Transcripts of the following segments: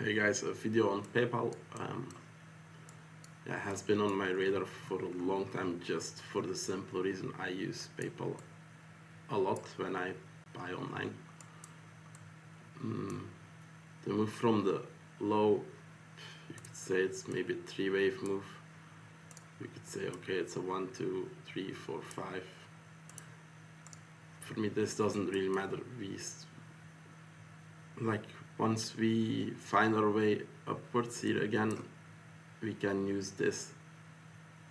Hey guys, a video on PayPal has been on my radar for a long time, just for the simple reason I use PayPal a lot when I buy online. The move from the low, you could say it's maybe a 3-wave move. You could say, okay, it's a 1, 2, 3, 4, 5. For me, this doesn't really matter. Once we find our way upwards here again, we can use this.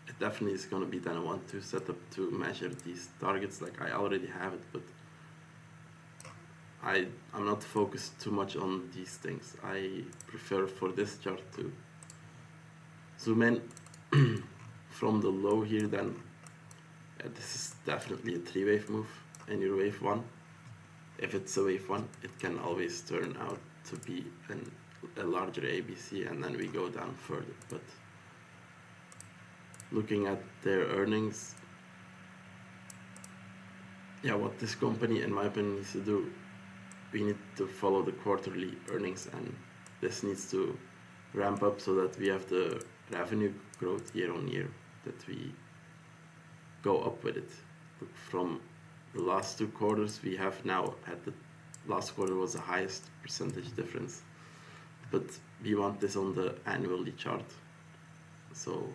It definitely is going to be then a 1-2 setup to measure these targets. Like, I already have it, but I'm not focused too much on these things. I prefer for this chart to zoom in from the low here. Then this is definitely a 3-wave move in your wave 1. If it's a wave 1, it can always turn out to be a larger ABC, and then we go down further. But looking at their earnings, what this company, in my opinion, needs to do, we need to follow the quarterly earnings, and this needs to ramp up so that we have the revenue growth year on year, that we go up with it. Look, from the last 2 quarters, we have now had the last quarter was the highest percentage difference, but we want this on the annually chart. So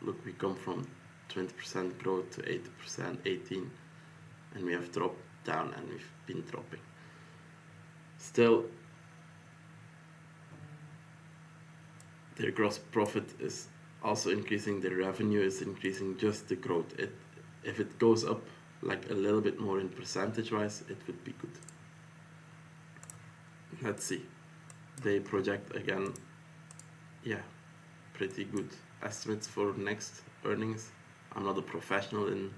look, we come from 20% growth to 80%, 18, and we have dropped down, and we've been dropping. Still, their gross profit is also increasing, their revenue is increasing, just the growth. If it goes up like a little bit more in percentage wise, it would be good. Let's see. They project again, pretty good estimates for next earnings. I'm not a professional in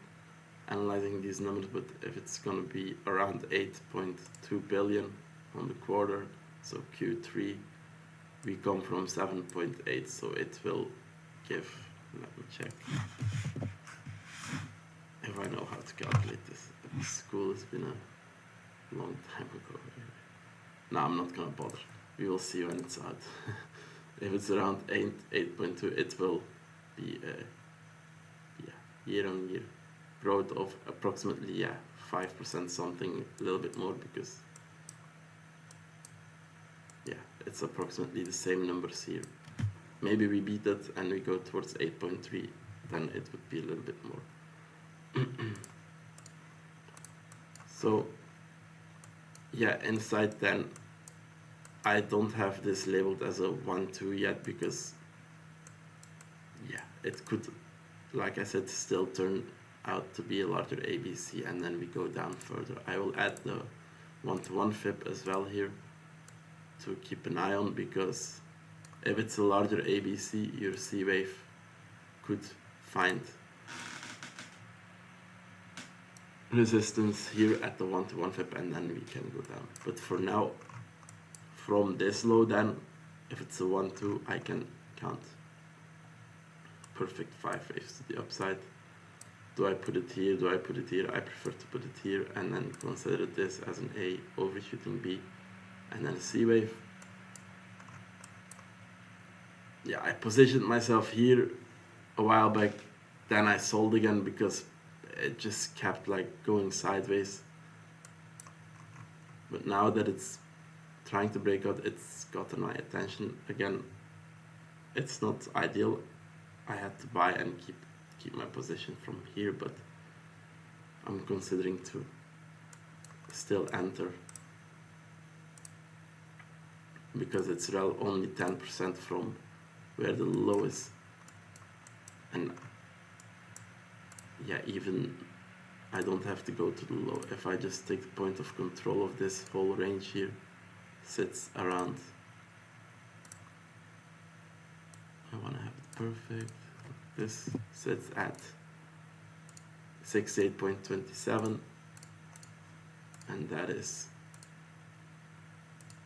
analyzing these numbers, but if it's gonna be around 8.2 billion on the quarter, so Q3, we come from 7.8, so it will give, let me check if I know how to calculate this. School has been a long time ago. No, I'm not gonna bother. We will see when it's out. If it's around 8.2, it will be a year-on-year growth of approximately 5% something, a little bit more, because it's approximately the same numbers here. Maybe we beat it and we go towards 8.3, then it would be a little bit more. So inside then, I don't have this labeled as a 1-2 yet, because it could, like I said, still turn out to be a larger ABC, and then we go down further. I will add the 1-to-1 fib as well here to keep an eye on, because if it's a larger ABC, your C wave could find resistance here at the 1-to-1 fib, and then we can go down. But for now, from this low, then if it's a 1-2, I can count perfect 5 waves to the upside. Do I put it here? Do I put it here? I prefer to put it here, and then consider this as an A overshooting B, and then a C wave. I positioned myself here a while back, then I sold again because it just kept like going sideways. But now that it's trying to break out, it's gotten my attention again. It's not ideal. I had to buy and keep my position from here, but I'm considering to still enter, because it's only 10% from where the low is. And even I don't have to go to the low. If I just take the point of control of this whole range here, sits around, I want to have it perfect, this sits at 68.27, and that is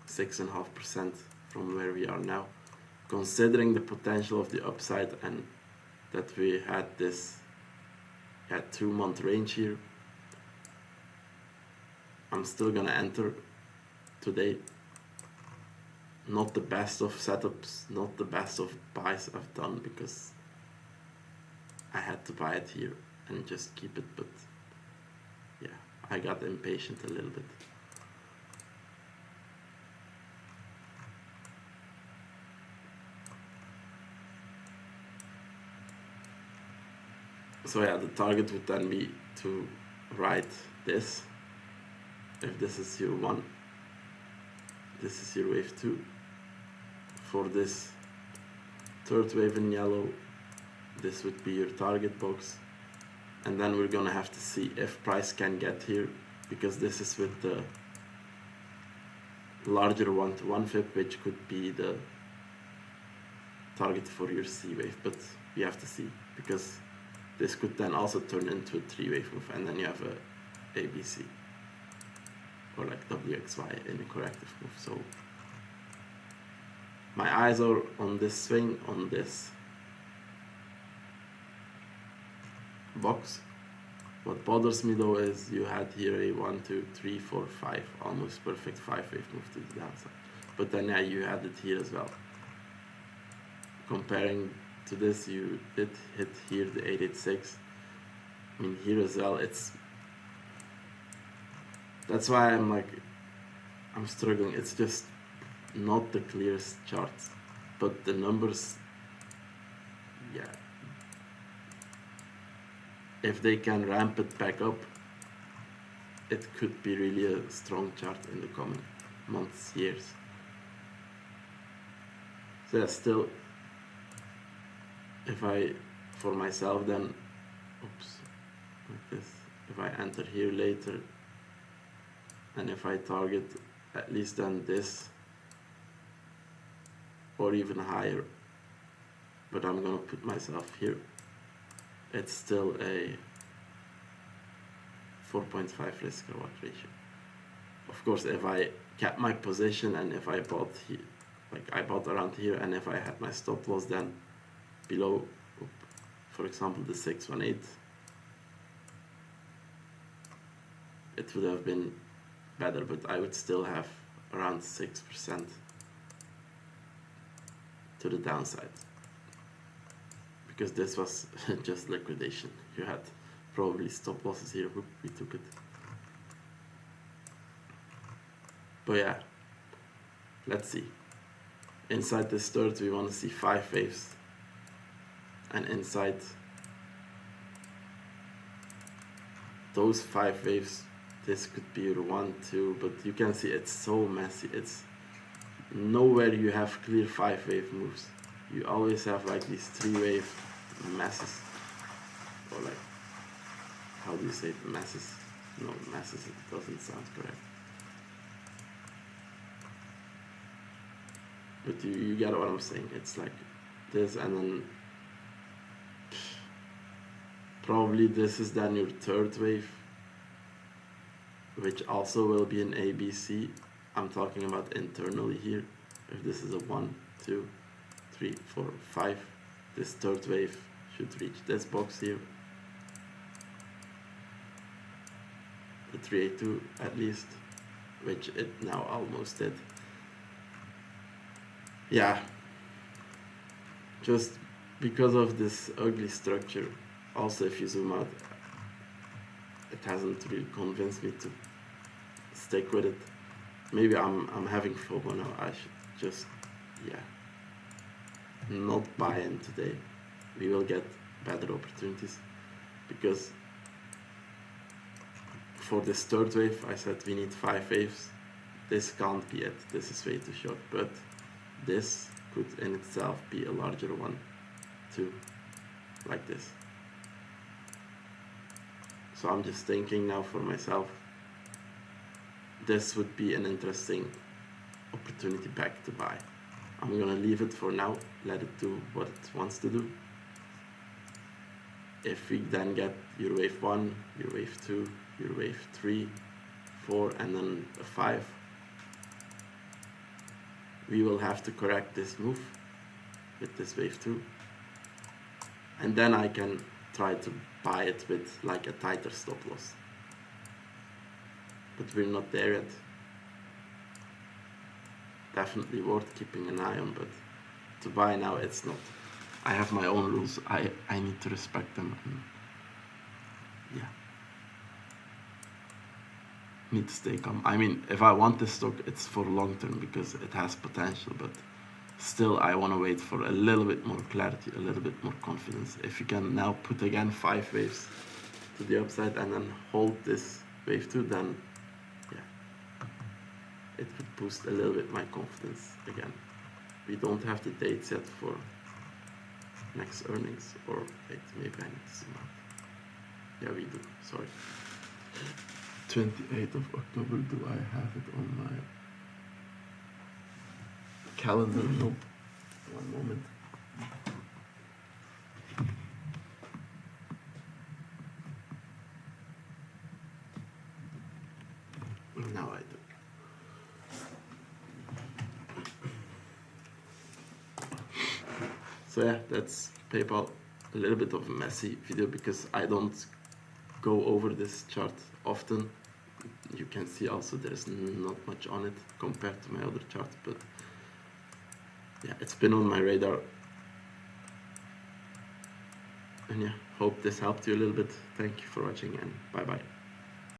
6.5% from where we are now. Considering the potential of the upside, and that we had this 2-month range here, I'm still gonna enter today not the best of setups, not the best of buys I've done, because I had to buy it here and just keep it, but yeah, I got impatient a little bit. So yeah, the target would then be to write this. If this is your 1, this is your wave 2. For this third wave in yellow, this would be your target box. And then we're gonna have to see if price can get here, because this is with the larger 1-to-1 fib, which could be the target for your C wave, but we have to see, because this could then also turn into a 3-wave move, and then you have a ABC, or like WXY in a corrective move. So my eyes are on this swing, on this box. What bothers me though is you had here a 1, 2, 3, 4, 5, almost perfect 5-wave move to the downside. But then yeah, you had it here as well. Comparing to this, you did hit here the 886. I mean, here as well, that's why I'm struggling. It's just not the clearest chart, but the numbers, yeah, if they can ramp it back up, it could be really a strong chart in the coming months, years. So yeah, still, if I, for myself then, oops, like this, if I enter here later, and if I target at least then this, or even higher, but I'm gonna put myself here, it's still a 4.5 risk reward ratio. Of course, if I kept my position and if I bought here, like I bought around here, and if I had my stop loss then below, for example, the 618, it would have been better, but I would still have around 6% to the downside, because this was just liquidation. You had probably stop losses here. Whoop, we took it. But yeah, let's see. Inside this third, we want to see 5 waves, and inside those 5 waves, this could be your 1, 2, but you can see it's so messy. It's nowhere you have clear 5-wave moves. You always have like these 3-wave masses, or like, how do you say it? Masses? No, masses, it doesn't sound correct. But you get what I'm saying. It's like this, and then probably this is then your third wave, which also will be an ABC. I'm talking about internally here. If this is a 1, 2, 3, 4, 5, this third wave should reach this box here, the 382 at least, which it now almost did. Yeah, just because of this ugly structure. Also, if you zoom out, it hasn't really convinced me to stick with it. Maybe I'm having FOMO now. I should just, yeah, not buy in today. We will get better opportunities, because for this third wave, I said we need 5 waves. This can't be it. This is way too short, but this could in itself be a larger one too, like this. So I'm just thinking now for myself, this would be an interesting opportunity back to buy. I'm gonna leave it for now, let it do what it wants to do. If we then get your wave 1, your wave 2, your wave 3, 4, and then a 5, we will have to correct this move with this wave 2, and then I can try to buy it with like a tighter stop loss. But we're not there yet. definitely worth keeping an eye on, but to buy now, it's not. I have my own rules. I need to respect them. And yeah. Need to stay calm. I mean, if I want this stock, it's for long term because it has potential, but still I want to wait for a little bit more clarity, a little bit more confidence. If you can now put again 5 waves to the upside and then hold this wave 2, then yeah, it would boost a little bit my confidence again. We don't have the dates yet for next earnings, or wait, maybe I need to zoom out. Yeah, we do, sorry. 28th of October, do I have it on my calendar? Nope. One moment. Now I do. So yeah, that's PayPal. A little bit of a messy video because I don't go over this chart often. You can see also there's not much on it compared to my other charts, but yeah, it's been on my radar. And yeah, hope this helped you a little bit. Thank you for watching and bye bye.